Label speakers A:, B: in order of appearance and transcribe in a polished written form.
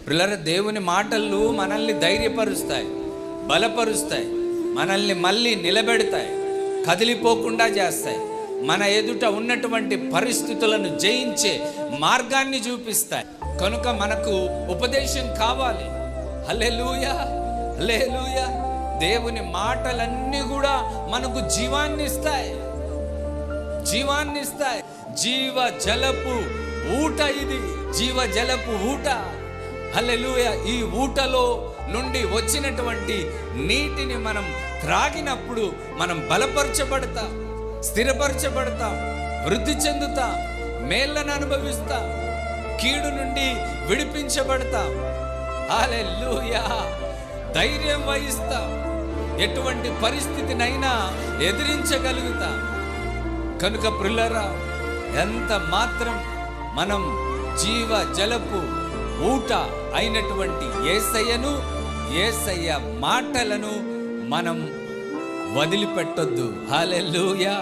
A: ప్రియులారా, దేవుని మాటలు మనల్ని ధైర్యపరుస్తాయి, బలపరుస్తాయి, మనల్ని మళ్ళీ నిలబెడతాయి, కదిలిపోకుండా చేస్తాయి, మన ఎదుట ఉన్నటువంటి పరిస్థితులను జయించే మార్గాన్ని చూపిస్తాయి. కనుక మనకు ఉపదేశం కావాలి. హల్లెలూయా, హల్లెలూయా. దేవుని మాటలన్నీ కూడా మనకు జీవాన్నిస్తాయి, జీవాన్నిస్తాయి. జీవ జలపు ఊట ఇది, జీవ జలపు ఊట. హల్లెలూయా. ఈ ఊటలో నుండి వచ్చినటువంటి నీటిని మనం త్రాగినప్పుడు మనం బలపరచబడతాం, స్థిరపరచబడతాం, వృద్ధి చెందుతాం, మేళ్ళను అనుభవిస్తాం, కీడు నుండి విడిపించబడతాం. హల్లెలూయా. ధైర్యం వహిస్తాం, ఎటువంటి పరిస్థితినైనా ఎదిరించగలుగుతాం. కనుక ప్రియులారా, ఎంత మాత్రం మనం జీవ జలపు ఊట అయినటువంటి యేసయ్యను, యేసయ్య మాటలను మనం వదిలిపెట్టొద్దు. హల్లెలూయా.